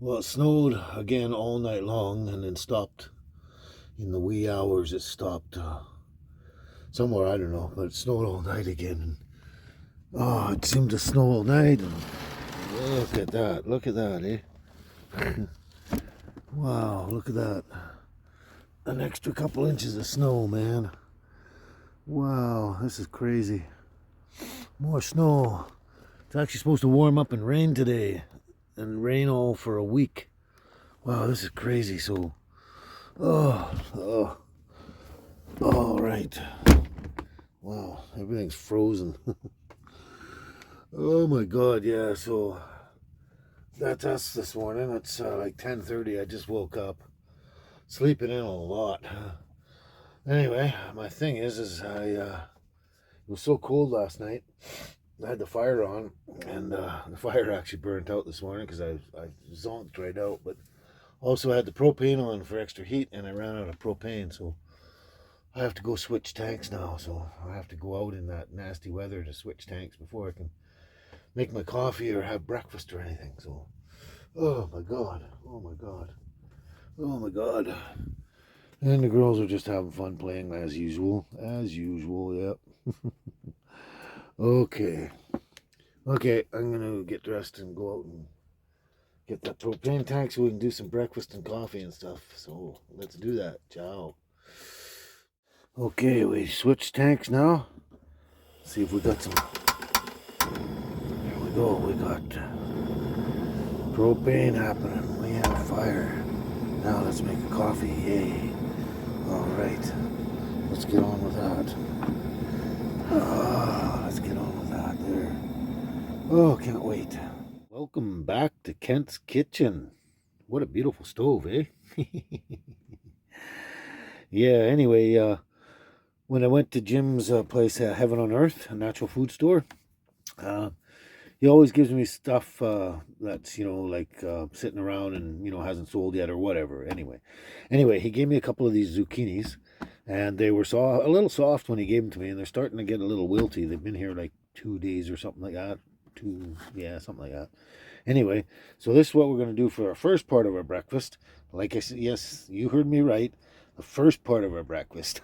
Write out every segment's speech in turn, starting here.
Well, it snowed again all night long and then stopped in the wee hours. It stopped somewhere, I don't know, but it snowed all night again. And, oh, it seemed to snow all night. And look at that, eh? Wow, look at that. An extra couple inches of snow, man. Wow, this is crazy. More snow. It's actually supposed to warm up and rain today, and rain all for a week. Wow, this is crazy. So, oh, all right. Wow, everything's frozen. Oh my God, yeah. So that's us this morning. It's like 10:30. I just woke up, sleeping in a lot. Anyway, my thing is it was so cold last night. I had the fire on, and the fire actually burnt out this morning because I zonked right out. But also I had the propane on for extra heat, and I ran out of propane, so I have to go switch tanks now. So I have to go out in that nasty weather to switch tanks before I can make my coffee or have breakfast or anything. So, oh my God, oh my God, oh my God. And the girls are just having fun playing as usual. Yep. Okay. Okay, I'm gonna get dressed and go out and get that propane tank so we can do some breakfast and coffee and stuff. So let's do that. Ciao. Okay, we switch tanks now. See if we got some. There we go. We got propane happening. We have fire. Now let's make a coffee. Yay. All right. Let's get on with that. Let's get on with that there. Oh, can't wait. Welcome back to Kent's Kitchen. What a beautiful stove, eh? Yeah, anyway, when I went to Jim's place, Heaven on Earth, a natural food store, he always gives me stuff that's, like sitting around and, hasn't sold yet or whatever. Anyway, he gave me a couple of these zucchinis, and they were a little soft when he gave them to me, and they're starting to get a little wilty. They've been here like 2 days or something like that. Something like that. Anyway, so this is what we're going to do for our first part of our breakfast. Like I said, yes, you heard me right. The first part of our breakfast.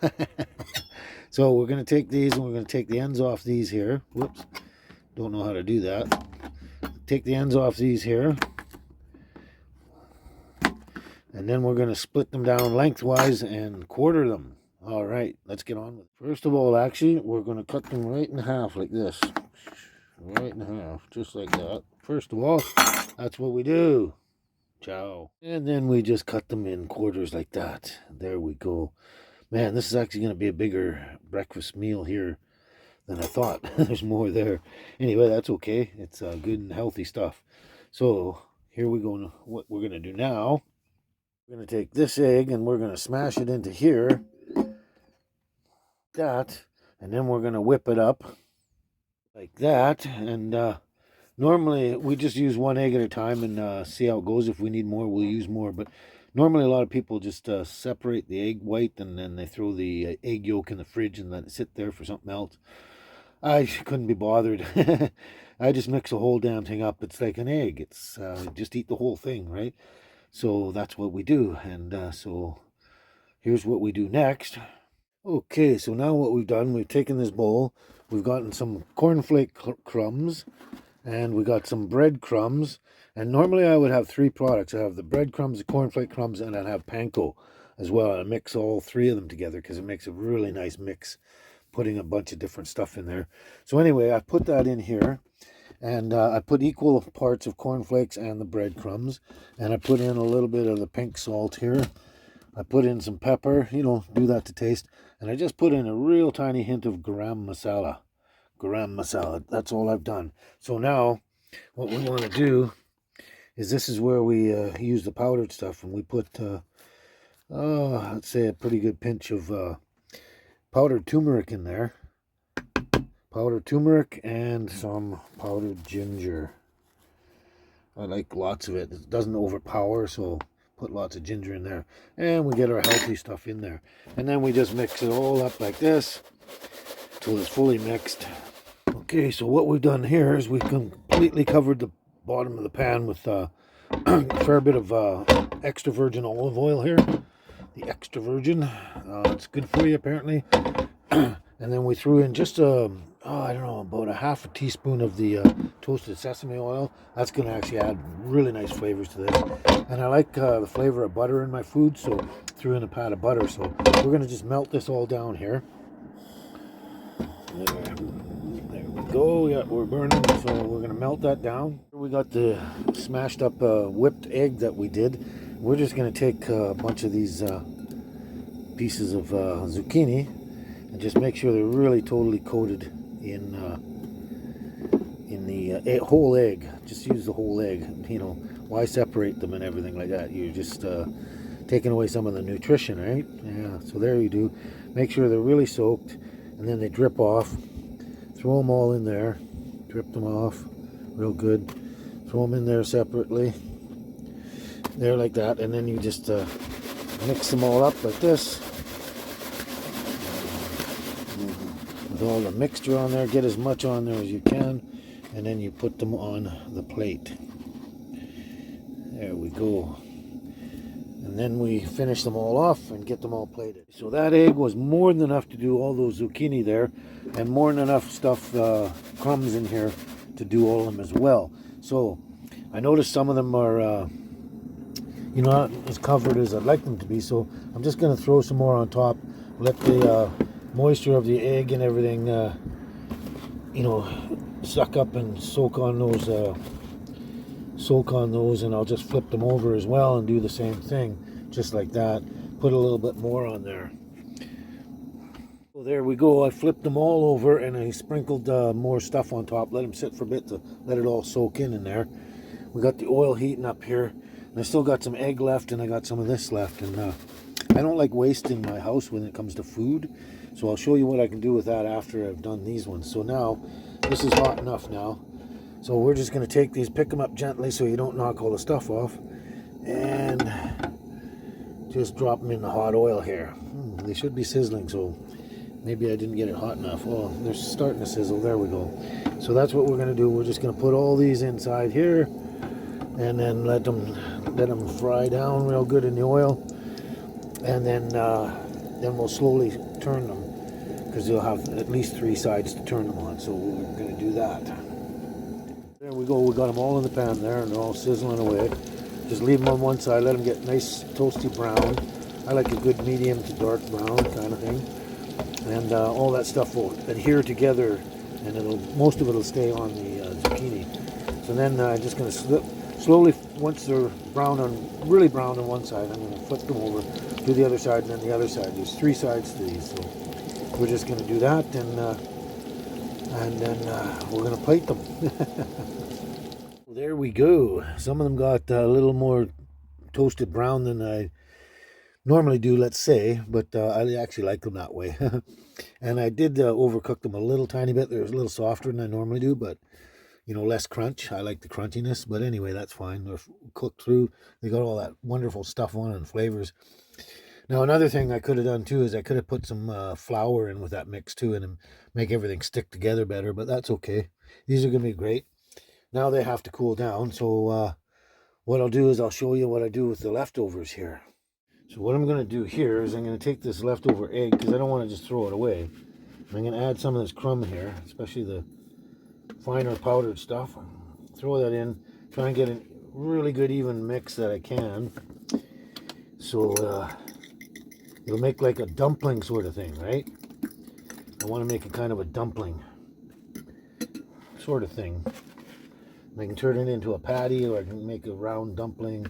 So we're going to take these and we're going to take the ends off these here. Whoops. Don't know how to do that. Take the ends off these here. And then we're going to split them down lengthwise and quarter them. All right, let's get on with it. First of all, actually, we're going to cut them right in half like this. Right in half, just like that. First of all, that's what we do. Ciao. And then we just cut them in quarters like that. There we go. Man, this is actually going to be a bigger breakfast meal here than I thought. There's more there. Anyway, that's okay. It's good and healthy stuff. So here we go. What we're going to do now, we're going to take this egg and we're going to smash it into here. That. And then we're going to whip it up like that. And normally we just use one egg at a time and see how it goes. If we need more, we'll use more. But normally a lot of people just separate the egg white and then they throw the egg yolk in the fridge and let it sit there for something else. I couldn't be bothered. I just mix the whole damn thing up. It's like an egg. It's just eat the whole thing, right? So that's what we do. And so here's what we do next. Okay, so now what we've done, we've taken this bowl, we've gotten some cornflake crumbs, and we got some breadcrumbs. And normally I would have 3 products. I have the breadcrumbs, the cornflake crumbs, and I'd have panko as well. I mix all 3 of them together because it makes a really nice mix, putting a bunch of different stuff in there. So anyway, I put that in here, and I put equal parts of cornflakes and the breadcrumbs, and I put in a little bit of the pink salt here. I put in some pepper, do that to taste, and I just put in a real tiny hint of garam masala. That's all I've done. So now what we want to do is, this is where we use the powdered stuff, and we put let's say a pretty good pinch of powdered turmeric in there. Powdered turmeric and some powdered ginger. I like lots of it. It doesn't overpower, so put lots of ginger in there. And we get our healthy stuff in there. And then we just mix it all up like this till it's fully mixed. Okay, so what we've done here is we've completely covered the bottom of the pan with a fair bit of extra virgin olive oil here. The extra virgin, it's good for you apparently. And then we threw in just I don't know, about a half a teaspoon of the toasted sesame oil. That's going to actually add really nice flavors to this. And I like the flavor of butter in my food, so threw in a pat of butter. So we're going to just melt this all down here. There we go. Yeah, we're burning, so we're going to melt that down. We got the smashed up whipped egg that we did. We're just going to take a bunch of these pieces of zucchini and just make sure they're really totally coated in the whole egg. Just use the whole egg. You know, why separate them and everything like that? You're just taking away some of the nutrition, right? Yeah, so there you do. Make sure they're really soaked, and then they drip off. Throw them all in there. Drip them off real good. Throw them in there separately. There like that, and then you just mix them all up like this. With all the mixture on there, get as much on there as you can, and then you put them on the plate. There we go. And then we finish them all off and get them all plated. So that egg was more than enough to do all those zucchini there, and more than enough stuff, crumbs in here to do all of them as well. So I noticed some of them are you know, not as covered as I'd like them to be, so I'm just going to throw some more on top, let the moisture of the egg and everything, you know, suck up and soak on those, and I'll just flip them over as well and do the same thing, just like that. Put a little bit more on there. So there we go. I flipped them all over and I sprinkled more stuff on top, let them sit for a bit to let it all soak in there. We got the oil heating up here. And I still got some egg left, and I got some of this left. And I don't like wasting my house when it comes to food. So I'll show you what I can do with that after I've done these ones. So now, this is hot enough now. So we're just going to take these, pick them up gently so you don't knock all the stuff off. And just drop them in the hot oil here. They should be sizzling, so maybe I didn't get it hot enough. Oh, they're starting to sizzle. There we go. So that's what we're going to do. We're just going to put all these inside here. And then let them fry down real good in the oil, and then we'll slowly turn them, because you'll have at least 3 sides to turn them on. So we're going to do that. There we go. We got them all in the pan there, and they're all sizzling away. Just leave them on one side, let them get nice toasty brown. I like a good medium to dark brown kind of thing, and all that stuff will adhere together, and most of it will stay on the zucchini. So then I'm just going to slowly, once they're really brown on one side, I'm going to flip them over to the other side, and then the other side. There's 3 sides to these, so we're just going to do that, and then we're going to plate them. There we go. Some of them got a little more toasted brown than I normally do, let's say, but I actually like them that way. And I did overcook them a little tiny bit. They're a little softer than I normally do, but you know, less crunch. I like the crunchiness, but anyway, that's fine. They're cooked through. They got all that wonderful stuff on and flavors. Now, another thing I could have done too is I could have put some flour in with that mix too, and make everything stick together better, but that's okay. These are going to be great. Now they have to cool down, so what I'll do is I'll show you what I do with the leftovers here. So what I'm going to do here is I'm going to take this leftover egg, because I don't want to just throw it away. I'm going to add some of this crumb here, especially the finer powdered stuff. Throw that in, try and get a really good even mix that I can, so it'll make like a dumpling sort of thing, right? I want to make it kind of a dumpling sort of thing. I can turn it into a patty, or I can make a round dumpling,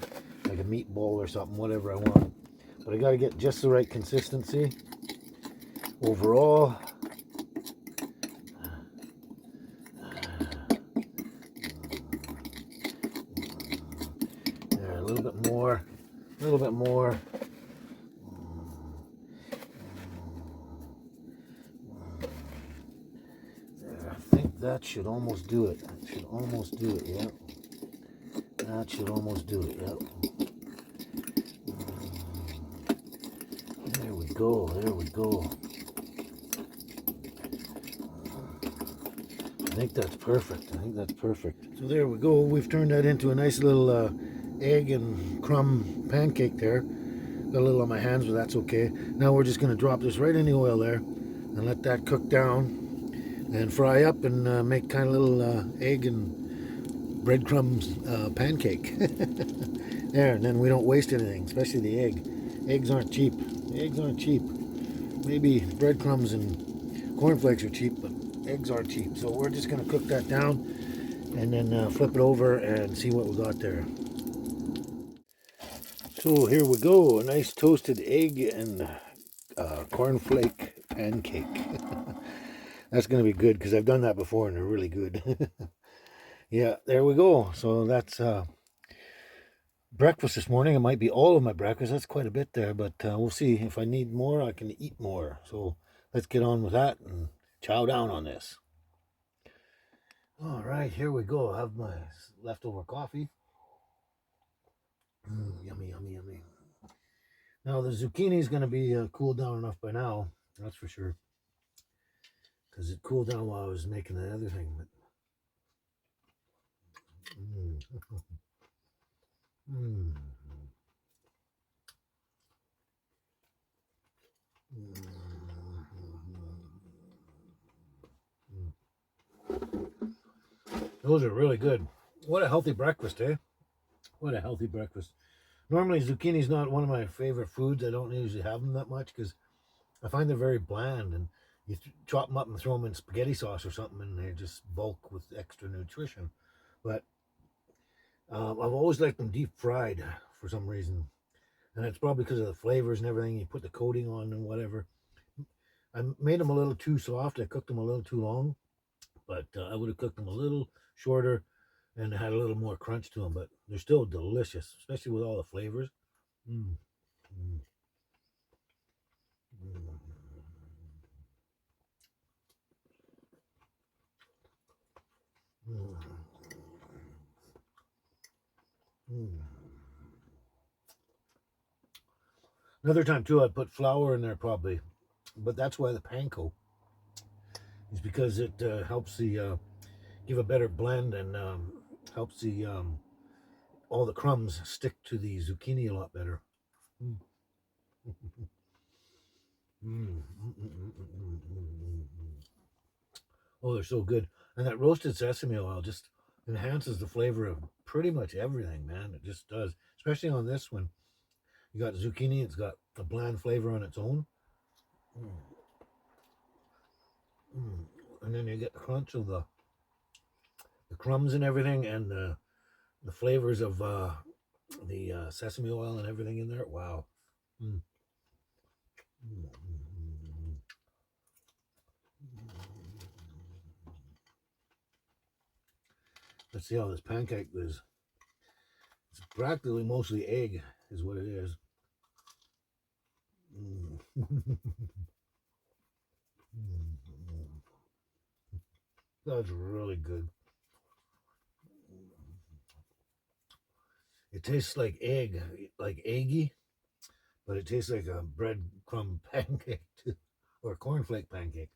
like a meatball or something, whatever I want. But I got to get just the right consistency overall. There, a little bit more, a little bit more. There, I think that should almost do it. That should almost do it, yeah. That should almost do it, yeah. There we go, there we go. I think that's perfect. I think that's perfect. So there we go. We've turned that into a nice little egg and crumb pancake there. Got a little on my hands, but that's okay. Now we're just going to drop this right in the oil there and let that cook down and fry up and make kind of little egg and breadcrumbs pancake. There, and then we don't waste anything, especially the egg. Eggs aren't cheap. Eggs aren't cheap. Maybe breadcrumbs and cornflakes are cheap, but eggs aren't cheap. So we're just going to cook that down and then flip it over and see what we got there. So here we go, a nice toasted egg and cornflake pancake. That's going to be good because I've done that before and they're really good. Yeah, there we go. So that's breakfast this morning. It might be all of my breakfast. That's quite a bit there, but we'll see. If I need more, I can eat more. So let's get on with that and chow down on this. All right, here we go. I have my leftover coffee. Yummy, yummy, yummy. Now the zucchini is going to be cooled down enough by now. That's for sure. Because it cooled down while I was making the other thing. But... Those are really good. What a healthy breakfast, eh? What a healthy breakfast. Normally, zucchini's not one of my favorite foods. I don't usually have them that much because I find they're very bland. And you chop them up and throw them in spaghetti sauce or something, and they just bulk with extra nutrition. But I've always liked them deep fried for some reason. And it's probably because of the flavors and everything. You put the coating on and whatever. I made them a little too soft. I cooked them a little too long. But I would have cooked them a little shorter and had a little more crunch to them. But they're still delicious, especially with all the flavors. Mm. Mm. Mm. Mm. Mm. Another time too, I'd put flour in there probably, but that's why the panko is because it helps the give a better blend and helps the all the crumbs stick to the zucchini a lot better. Mm. Mm. Oh, they're so good, and that roasted sesame oil just enhances the flavor of pretty much everything, man. It just does, especially on this one. You got zucchini; it's got a bland flavor on its own. Mm. Mm. And then you get the crunch of the crumbs and everything, and the flavors of the sesame oil and everything in there. Wow. Mm. Mm. Let's see how this pancake is. It's practically mostly egg, is what it is. Mm. That's really good. It tastes like egg, like eggy, but it tastes like a breadcrumb pancake too, or a cornflake pancake.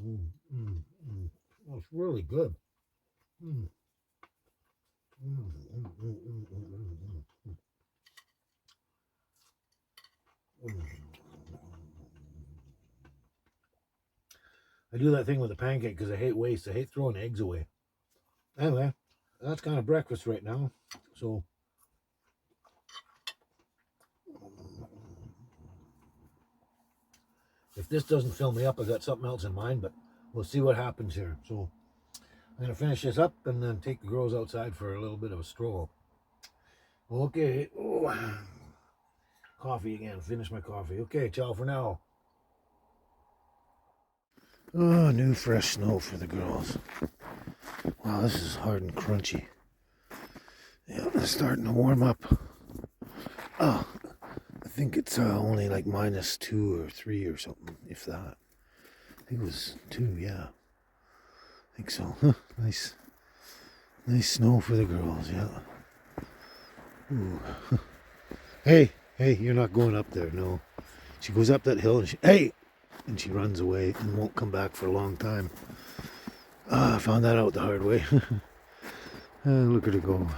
Mm, mm, mm. Oh, it's really good. Mm. Mm, mm, mm, mm, mm, mm, mm, mm. I do that thing with a pancake because I hate waste. I hate throwing eggs away. Anyway, that's kind of breakfast right now. So, if this doesn't fill me up, I got something else in mind, but we'll see what happens here. So, I'm going to finish this up and then take the girls outside for a little bit of a stroll. Okay. Oh, coffee again. Finish my coffee. Okay, ciao for now. Oh, new fresh snow for the girls. Wow, this is hard and crunchy. Yeah, it's starting to warm up. Oh, I think it's only like -2 or 3 or something, if that. I think it was 2, yeah. I think so. Huh, nice snow for the girls, yeah. Ooh. Hey, you're not going up there, no. She goes up that hill and and she runs away and won't come back for a long time. I found that out the hard way. Look at her go.